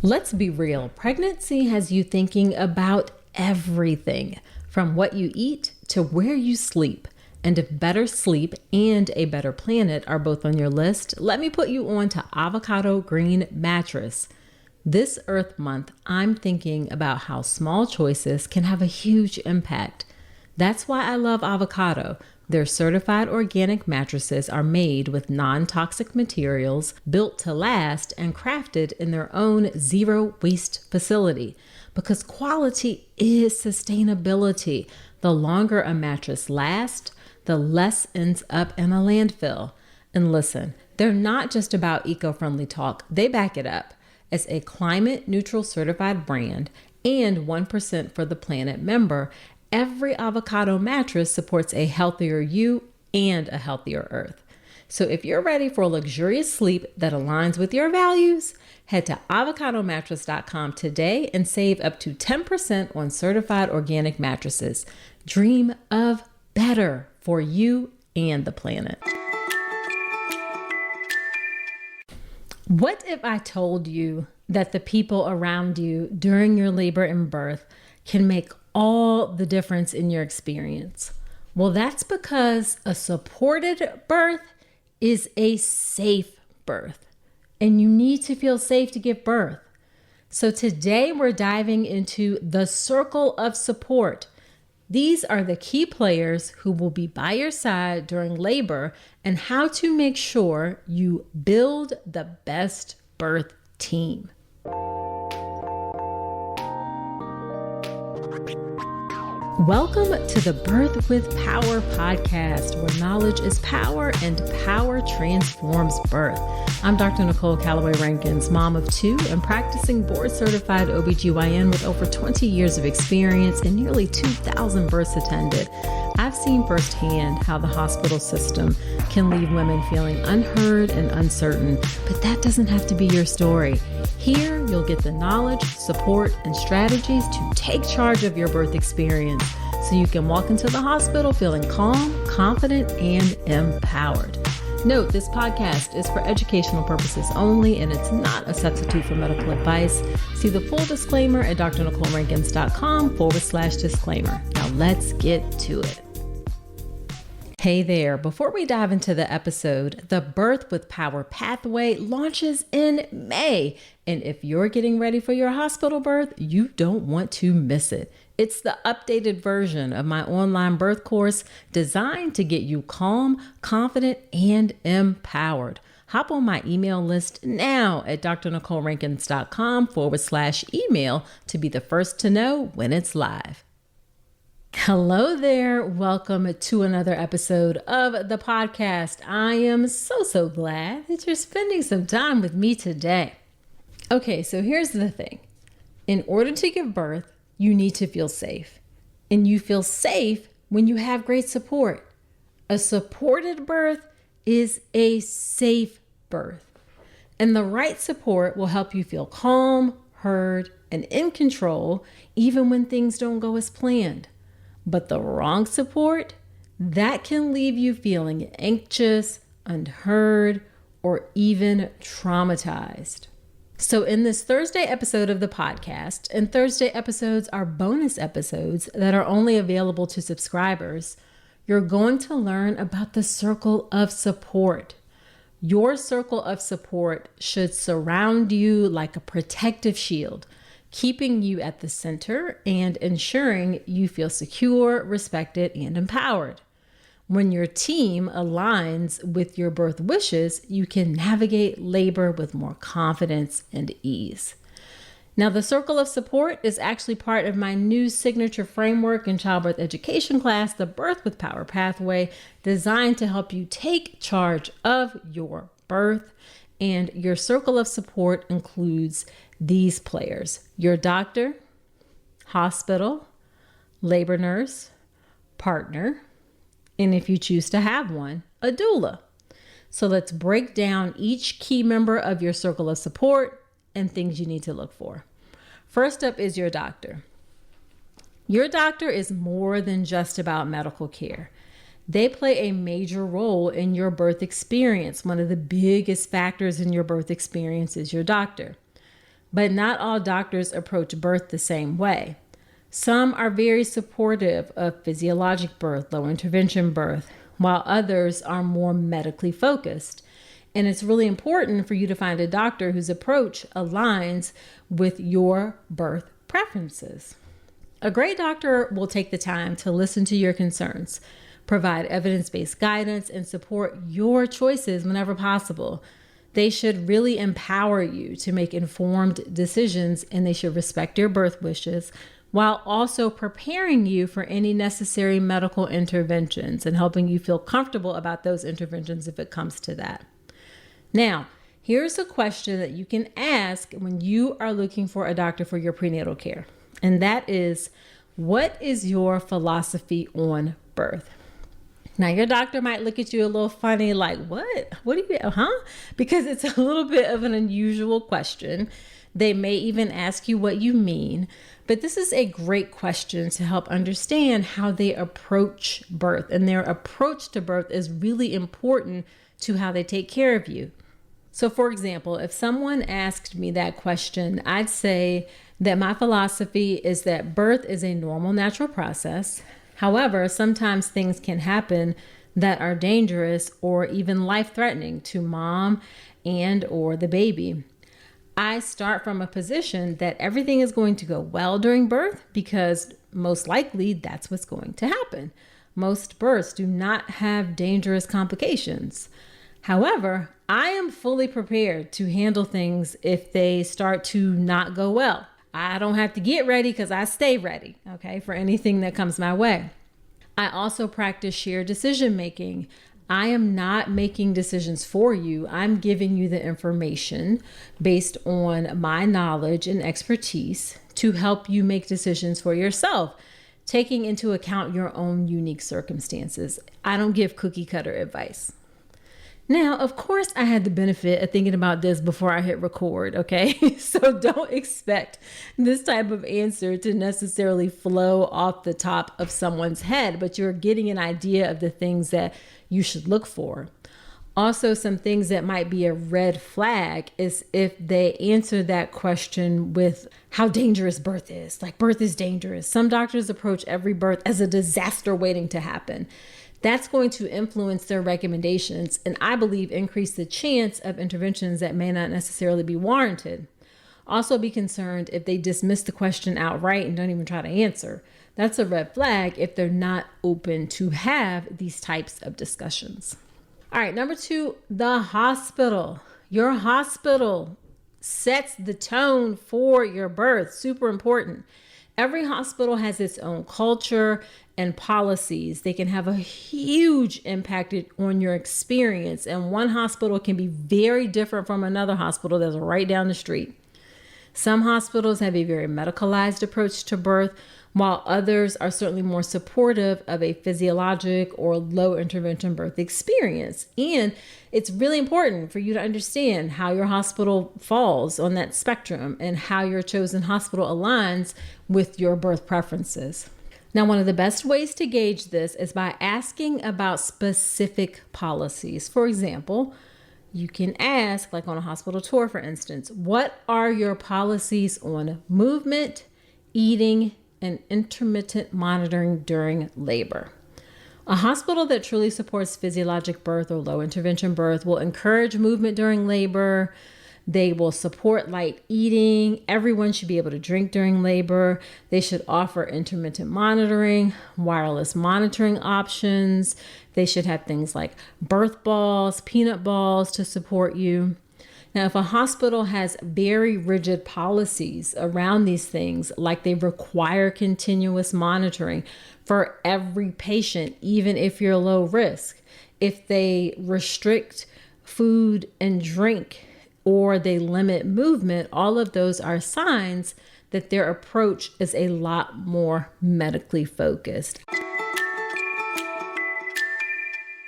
Let's be real. Pregnancy has you thinking about everything from what you eat to where you sleep. And if better sleep and a better planet are both on your list, let me put you on to Avocado Green Mattress. This Earth Month, I'm thinking about how small choices can have a huge impact. That's why I love Avocado. Their certified organic mattresses are made with non-toxic materials, built to last, and crafted in their own zero waste facility. Because quality is sustainability. The longer a mattress lasts, the less ends up in a landfill. And listen, they're not just about eco-friendly talk. They back it up. As a climate neutral certified brand and 1% for the Planet member, every Avocado mattress supports a healthier you and a healthier Earth. So if you're ready for luxurious sleep that aligns with your values, head to avocadomattress.com today and save up to 10% on certified organic mattresses. Dream of better for you and the planet. What if I told you that the people around you during your labor and birth can make all the difference in your experience? Well, that's because a supported birth is a safe birth, and you need to feel safe to give birth. So today we're diving into the circle of support. These are the key players who will be by your side during labor and how to make sure you build the best birth team. Welcome to the Birth with Power podcast, where knowledge is power and power transforms birth. I'm Dr. Nicole Calloway Rankins, mom of two and practicing board-certified OBGYN with over 20 years of experience and nearly 2,000 births attended. I've seen firsthand how the hospital system can leave women feeling unheard and uncertain, but that doesn't have to be your story. Here, you'll get the knowledge, support, and strategies to take charge of your birth experience so you can walk into the hospital feeling calm, confident, and empowered. Note, this podcast is for educational purposes only, and it's not a substitute for medical advice. See the full disclaimer at drnicolerankins.com/disclaimer. Now let's get to it. Hey there, before we dive into the episode, the Birth with Power Pathway launches in May. And if you're getting ready for your hospital birth, you don't want to miss it. It's the updated version of my online birth course designed to get you calm, confident, and empowered. Hop on my email list now at drnicolerankins.com/email to be the first to know when it's live. Hello there. Welcome to another episode of the podcast. I am so glad that you're spending some time with me today. Okay, so here's the thing. In order to give birth, you need to feel safe. And you feel safe when you have great support. A supported birth is a safe birth. And the right support will help you feel calm, heard, and in control, even when things don't go as planned. But the wrong support, that can leave you feeling anxious, unheard, or even traumatized. So in this Thursday episode of the podcast, and Thursday episodes are bonus episodes that are only available to subscribers, you're going to learn about the circle of support. Your circle of support should surround you like a protective shield, keeping you at the center and ensuring you feel secure, respected, and empowered. When your team aligns with your birth wishes, you can navigate labor with more confidence and ease. Now, the circle of support is actually part of my new signature framework and childbirth education class, the Birth with Power Pathway, designed to help you take charge of your birth. And your circle of support includes these players: your doctor, hospital, labor nurse, partner, and if you choose to have one, a doula. So let's break down each key member of your circle of support and things you need to look for. First up is your doctor. Your doctor is more than just about medical care. They play a major role in your birth experience. One of the biggest factors in your birth experience is your doctor. But not all doctors approach birth the same way. Some are very supportive of physiologic birth, low intervention birth, while others are more medically focused. And it's really important for you to find a doctor whose approach aligns with your birth preferences. A great doctor will take the time to listen to your concerns, provide evidence-based guidance, and support your choices whenever possible. They should really empower you to make informed decisions, and they should respect your birth wishes while also preparing you for any necessary medical interventions and helping you feel comfortable about those interventions if it comes to that. Now, here's a question that you can ask when you are looking for a doctor for your prenatal care. And that is, what is your philosophy on birth? Now, your doctor might look at you a little funny, like, what? What do you, Because it's a little bit of an unusual question. They may even ask you what you mean, but this is a great question to help understand how they approach birth. And their approach to birth is really important to how they take care of you. So, for example, if someone asked me that question, I'd say that my philosophy is that birth is a normal, natural process. However, sometimes things can happen that are dangerous or even life-threatening to mom and or the baby. I start from a position that everything is going to go well during birth because most likely that's what's going to happen. Most births do not have dangerous complications. However, I am fully prepared to handle things if they start to not go well. I don't have to get ready because I stay ready, for anything that comes my way. I also practice shared decision making. I am not making decisions for you. I'm giving you the information based on my knowledge and expertise to help you make decisions for yourself, taking into account your own unique circumstances. I don't give cookie cutter advice. Now, of course, I had the benefit of thinking about this before I hit record, okay? So don't expect this type of answer to necessarily flow off the top of someone's head, but you're getting an idea of the things that you should look for. Also, some things that might be a red flag is if they answer that question with how dangerous birth is. Like, birth is dangerous. Some doctors approach every birth as a disaster waiting to happen. That's going to influence their recommendations and I believe increase the chance of interventions that may not necessarily be warranted. Also be concerned if they dismiss the question outright and don't even try to answer. That's a red flag if they're not open to have these types of discussions. All right, number 2, the hospital. Your hospital sets the tone for your birth. Super important. Every hospital has its own culture and policies. They can have a huge impact on your experience. And one hospital can be very different from another hospital that's right down the street. Some hospitals have a very medicalized approach to birth, while others are certainly more supportive of a physiologic or low intervention birth experience. And it's really important for you to understand how your hospital falls on that spectrum and how your chosen hospital aligns with your birth preferences. Now, one of the best ways to gauge this is by asking about specific policies. For example, you can ask, like on a hospital tour, for instance, what are your policies on movement, eating, and intermittent monitoring during labor? A hospital that truly supports physiologic birth or low intervention birth will encourage movement during labor. They will support light eating. Everyone should be able to drink during labor. They should offer intermittent monitoring, wireless monitoring options. They should have things like birth balls, peanut balls to support you. Now, if a hospital has very rigid policies around these things, like they require continuous monitoring for every patient, even if you're low risk, if they restrict food and drink, or they limit movement, all of those are signs that their approach is a lot more medically focused.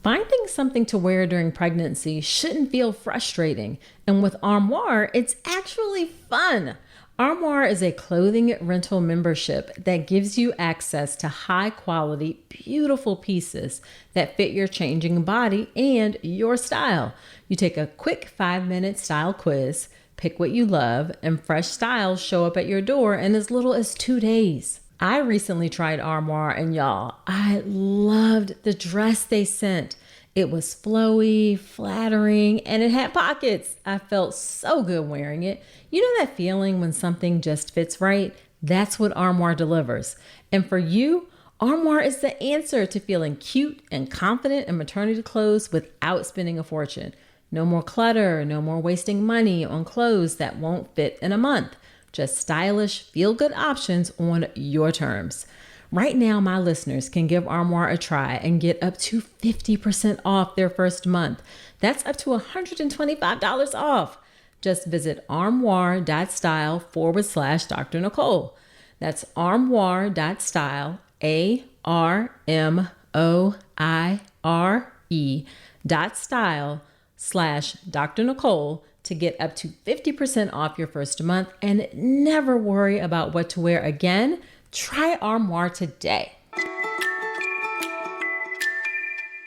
Finding something to wear during pregnancy shouldn't feel frustrating. And with Armoire, it's actually fun. Armoire is a clothing rental membership that gives you access to high quality, beautiful pieces that fit your changing body and your style. You take a quick 5-minute style quiz, pick what you love, and fresh styles show up at your door in as little as 2 days. I recently tried Armoire and y'all, I loved the dress they sent. It was flowy, flattering, and it had pockets. I felt so good wearing it. You know that feeling when something just fits right? That's what Armoire delivers. And for you, Armoire is the answer to feeling cute and confident in maternity clothes without spending a fortune. No more clutter, no more wasting money on clothes that won't fit in a month. Just stylish, feel-good options on your terms. Right now, my listeners can give Armoire a try and get up to 50% off their first month. That's up to $125 off. Just visit armoire.style/Dr. Nicole. That's armoire.style, ARMOIRE.style/Dr. Nicole to get up to 50% off your first month and never worry about what to wear again. Try Armoire today.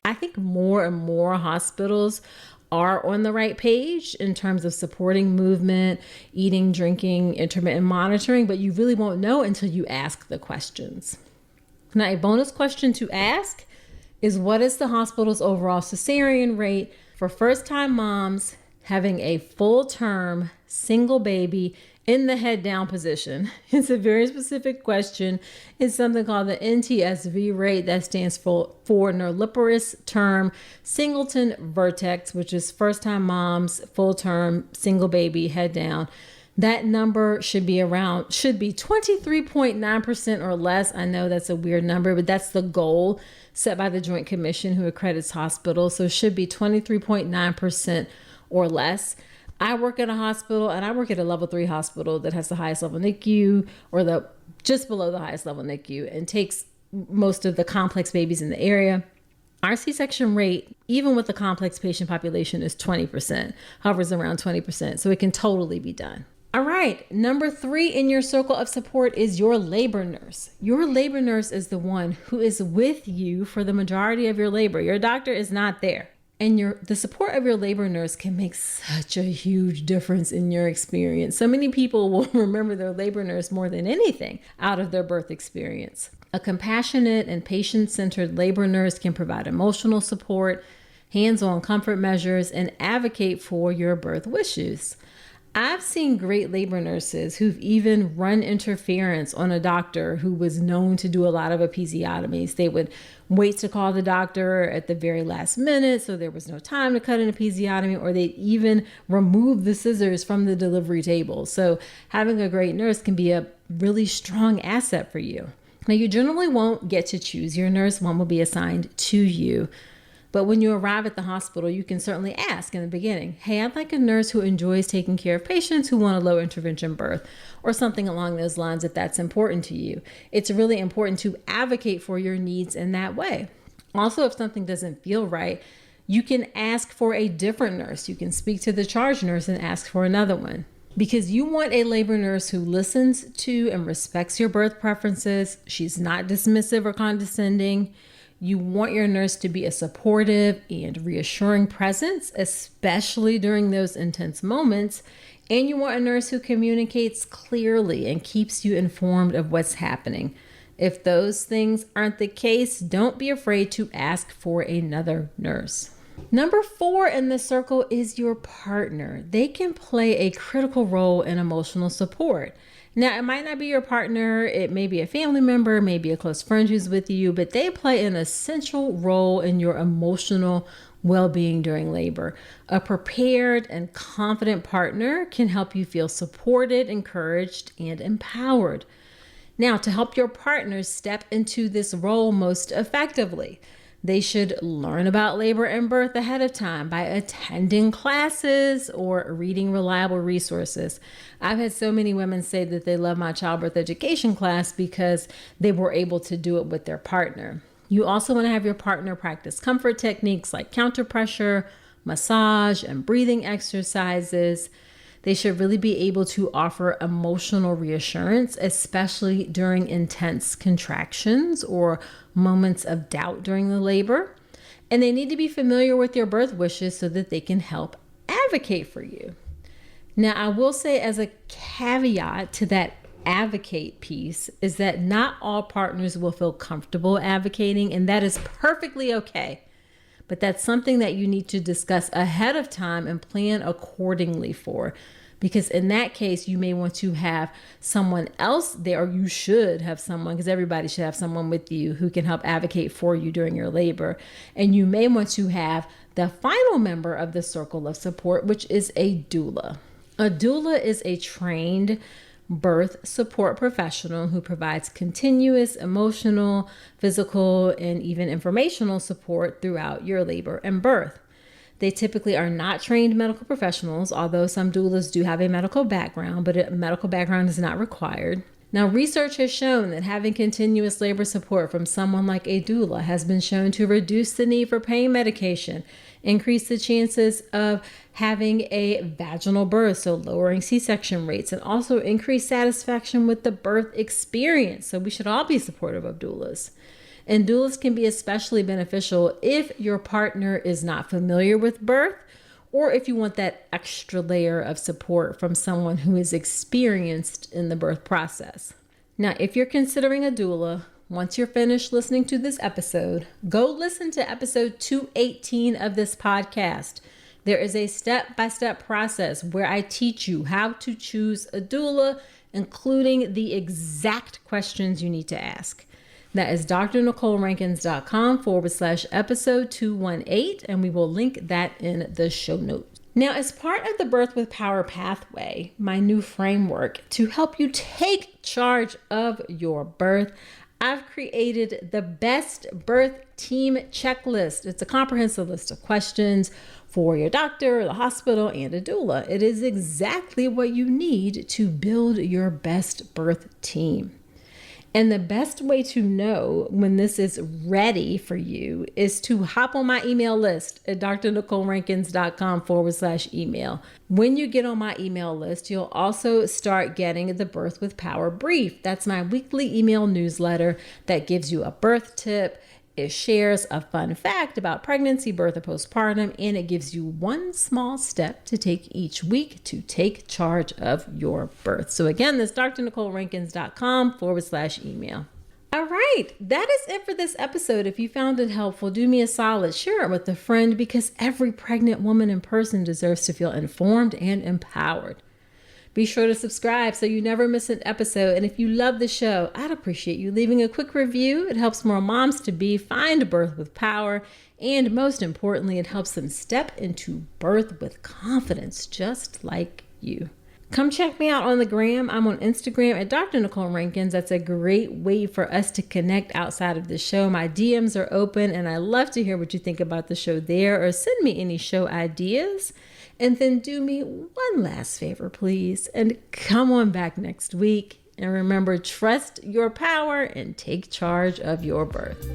I think more and more hospitals are on the right page in terms of supporting movement, eating, drinking, intermittent monitoring, but you really won't know until you ask the questions. Now, a bonus question to ask is, what is the hospital's overall cesarean rate for first-time moms having a full-term single baby in the head down position? It's a very specific question. It's something called the NTSV rate. That stands for nulliparous term singleton vertex, which is first time moms, full term, single baby, head down. That number should be 23.9% or less. I know that's a weird number, but that's the goal set by the Joint Commission who accredits hospitals. So it should be 23.9% or less. I work at a hospital, and I work at a level 3 hospital that has the highest level NICU, or the just below the highest level NICU, and takes most of the complex babies in the area. Our C-section rate, even with the complex patient population, is 20%, hovers around 20%, so it can totally be done. All right, number 3 in your circle of support is your labor nurse. Your labor nurse is the one who is with you for the majority of your labor. Your doctor is not there. And the support of your labor nurse can make such a huge difference in your experience. So many people will remember their labor nurse more than anything out of their birth experience. A compassionate and patient-centered labor nurse can provide emotional support, hands-on comfort measures, and advocate for your birth wishes. I've seen great labor nurses who've even run interference on a doctor who was known to do a lot of episiotomies. They would wait to call the doctor at the very last minute so there was no time to cut an episiotomy, or they'd even remove the scissors from the delivery table. So having a great nurse can be a really strong asset for you. Now, you generally won't get to choose your nurse. One will be assigned to you. But when you arrive at the hospital, you can certainly ask in the beginning, hey, I'd like a nurse who enjoys taking care of patients who want a low intervention birth, or something along those lines if that's important to you. It's really important to advocate for your needs in that way. Also, if something doesn't feel right, you can ask for a different nurse. You can speak to the charge nurse and ask for another one. Because you want a labor nurse who listens to and respects your birth preferences. She's not dismissive or condescending. You want your nurse to be a supportive and reassuring presence, especially during those intense moments. And you want a nurse who communicates clearly and keeps you informed of what's happening. If those things aren't the case, don't be afraid to ask for another nurse. Number 4 in the circle is your partner. They can play a critical role in emotional support. Now, it might not be your partner, it may be a family member, maybe a close friend who's with you, but they play an essential role in your emotional well-being during labor. A prepared and confident partner can help you feel supported, encouraged, and empowered. Now, to help your partner step into this role most effectively, they should learn about labor and birth ahead of time by attending classes or reading reliable resources. I've had so many women say that they love my childbirth education class because they were able to do it with their partner. You also want to have your partner practice comfort techniques like counter pressure, massage, and breathing exercises. They should really be able to offer emotional reassurance, especially during intense contractions or moments of doubt during the labor. And they need to be familiar with your birth wishes so that they can help advocate for you. Now, I will say as a caveat to that advocate piece is that not all partners will feel comfortable advocating, and that is perfectly okay. But that's something that you need to discuss ahead of time and plan accordingly for. Because in that case, you may want to have someone else there, or you should have someone, because everybody should have someone with you who can help advocate for you during your labor. And you may want to have the final member of the circle of support, which is a doula. A doula is a trained birth support professional who provides continuous emotional, physical, and even informational support throughout your labor and birth. They typically are not trained medical professionals, although some doulas do have a medical background, but a medical background is not required. Now, research has shown that having continuous labor support from someone like a doula has been shown to reduce the need for pain medication, increase the chances of having a vaginal birth, so lowering C-section rates, and also increase satisfaction with the birth experience. So we should all be supportive of doulas. And doulas can be especially beneficial if your partner is not familiar with birth, or if you want that extra layer of support from someone who is experienced in the birth process. Now, if you're considering a doula, once you're finished listening to this episode, go listen to episode 218 of this podcast. There is a step-by-step process where I teach you how to choose a doula, including the exact questions you need to ask. That is drnicolerankins.com/episode 218, and we will link that in the show notes. Now, as part of the Birth with Power pathway, my new framework to help you take charge of your birth, I've created the best birth team checklist. It's a comprehensive list of questions for your doctor, the hospital, and a doula. It is exactly what you need to build your best birth team. And the best way to know when this is ready for you is to hop on my email list at drnicolerankins.com/email. When you get on my email list, you'll also start getting the Birth with Power brief. That's my weekly email newsletter that gives you a birth tip. It shares a fun fact about pregnancy, birth, or postpartum, and it gives you one small step to take each week to take charge of your birth. So again, that's drnicolerankins.com/email. All right, that is it for this episode. If you found it helpful, do me a solid, share it with a friend, because every pregnant woman and person deserves to feel informed and empowered. Be sure to subscribe so you never miss an episode. And if you love the show, I'd appreciate you leaving a quick review. It helps more moms-to-be find birth with power. And most importantly, it helps them step into birth with confidence, just like you. Come check me out on the gram. I'm on Instagram at Dr. Nicole Rankins. That's a great way for us to connect outside of the show. My DMs are open, and I love to hear what you think about the show there, or send me any show ideas. And then do me one last favor, please, and come on back next week. And remember, trust your power and take charge of your birth.